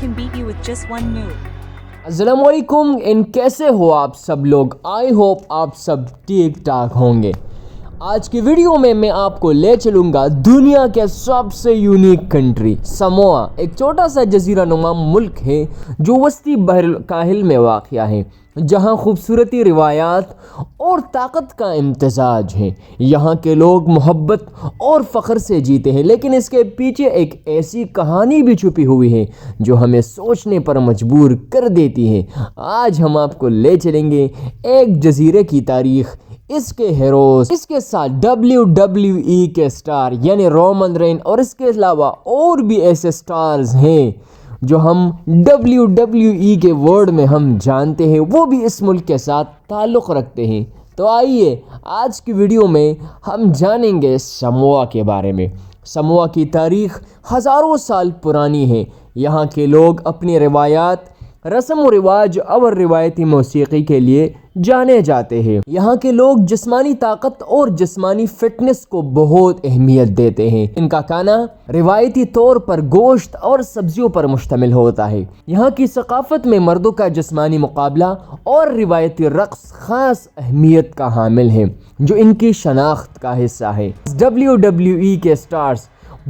can beat you with just one move. السلام علیکم، کیسے ہو آپ سب لوگ؟ آئی ہوپ آپ سب ٹھیک ٹھاک ہوں گے۔ آج کی ویڈیو میں آپ کو لے چلوں گا دنیا کے سب سے یونیک کنٹری سموآ، ایک چھوٹا سا جزیرہ نما ملک ہے جو وسطی بحر الکاہل میں واقع ہے، جہاں خوبصورتی، روایات اور طاقت کا امتزاج ہے۔ یہاں کے لوگ محبت اور فخر سے جیتے ہیں، لیکن اس کے پیچھے ایک ایسی کہانی بھی چھپی ہوئی ہے جو ہمیں سوچنے پر مجبور کر دیتی ہے۔ آج ہم آپ کو لے چلیں گے ایک جزیرے کی تاریخ، اس کے ہیروز، اس کے ساتھ WWE کے سٹار یعنی رومن رین، اور اس کے علاوہ اور بھی ایسے سٹارز ہیں جو ہم WWE کے ورڈ میں ہم جانتے ہیں، وہ بھی اس ملک کے ساتھ تعلق رکھتے ہیں۔ تو آئیے آج کی ویڈیو میں ہم جانیں گے سموآ کے بارے میں۔ سموآ کی تاریخ ہزاروں سال پرانی ہے۔ یہاں کے لوگ اپنی روایات، رسم و رواج اور روایتی موسیقی کے لیے جانے جاتے ہیں۔ یہاں کے لوگ جسمانی طاقت اور جسمانی فٹنس کو بہت اہمیت دیتے ہیں۔ ان کا کھانا روایتی طور پر گوشت اور سبزیوں پر مشتمل ہوتا ہے۔ یہاں کی ثقافت میں مردوں کا جسمانی مقابلہ اور روایتی رقص خاص اہمیت کا حامل ہے، جو ان کی شناخت کا حصہ ہے۔ WWE کے سٹارز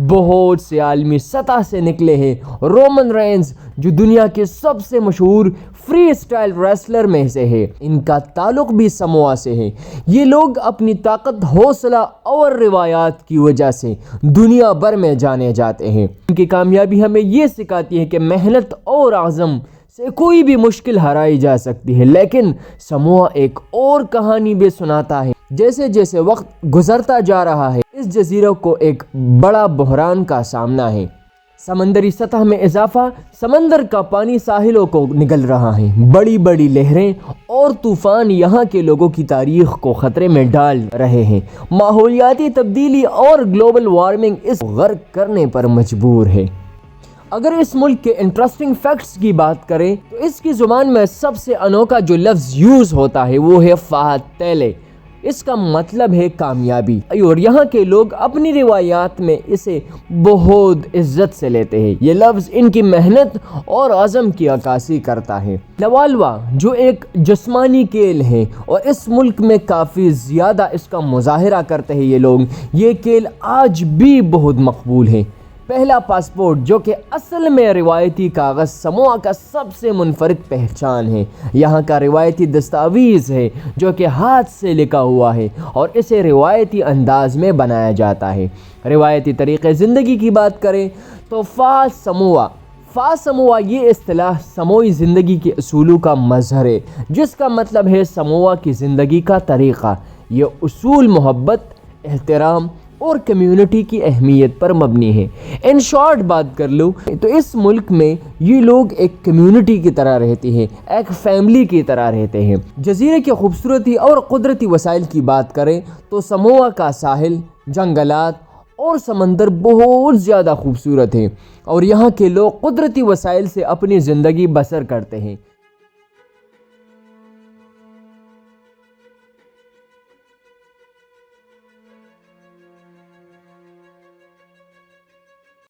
بہت سے عالمی سطح سے نکلے ہیں۔ رومن رینز جو دنیا کے سب سے مشہور فری اسٹائل ریسلر میں سے ہے، ان کا تعلق بھی سموآ سے ہے۔ یہ لوگ اپنی طاقت، حوصلہ اور روایات کی وجہ سے دنیا بھر میں جانے جاتے ہیں۔ ان کی کامیابی ہمیں یہ سکھاتی ہے کہ محنت اور عزم سے کوئی بھی مشکل ہرائی جا سکتی ہے۔ لیکن سموآ ایک اور کہانی بھی سناتا ہے۔ جیسے جیسے وقت گزرتا جا رہا ہے، اس جزیرے کو ایک بڑا بحران کا سامنا ہے۔ سمندری سطح میں اضافہ، سمندر کا پانی ساحلوں کو نگل رہا ہے۔ بڑی بڑی لہریں اور طوفان یہاں کے لوگوں کی تاریخ کو خطرے میں ڈال رہے ہیں۔ ماحولیاتی تبدیلی اور گلوبل وارمنگ اس غرق کرنے پر مجبور ہے۔ اگر اس ملک کے انٹرسٹنگ فیکٹس کی بات کریں تو اس کی زبان میں سب سے انوکھا جو لفظ یوز ہوتا ہے وہ ہے فاتیلے۔ اس کا مطلب ہے کامیابی، اور یہاں کے لوگ اپنی روایات میں اسے بہت عزت سے لیتے ہیں۔ یہ لفظ ان کی محنت اور عزم کی عکاسی کرتا ہے۔ نوالوا جو ایک جسمانی کھیل ہے اور اس ملک میں کافی زیادہ اس کا مظاہرہ کرتے ہیں یہ لوگ، یہ کھیل آج بھی بہت مقبول ہے۔ پہلا پاسپورٹ جو کہ اصل میں روایتی کاغذ سموآ کا سب سے منفرد پہچان ہے۔ یہاں کا روایتی دستاویز ہے جو کہ ہاتھ سے لکھا ہوا ہے اور اسے روایتی انداز میں بنایا جاتا ہے۔ روایتی طریقے زندگی کی بات کریں تو فا سموآ یہ اصطلاح سموئی زندگی کے اصولوں کا مظہر ہے، جس کا مطلب ہے سموآ کی زندگی کا طریقہ۔ یہ اصول محبت، احترام اور کمیونٹی کی اہمیت پر مبنی ہے۔ ان شارٹ بات کر لوں تو اس ملک میں یہ لوگ ایک کمیونٹی کی طرح رہتے ہیں، ایک فیملی کی طرح رہتے ہیں۔ جزیرے کی خوبصورتی اور قدرتی وسائل کی بات کریں تو سموآ کا ساحل، جنگلات اور سمندر بہت زیادہ خوبصورت ہیں، اور یہاں کے لوگ قدرتی وسائل سے اپنی زندگی بسر کرتے ہیں۔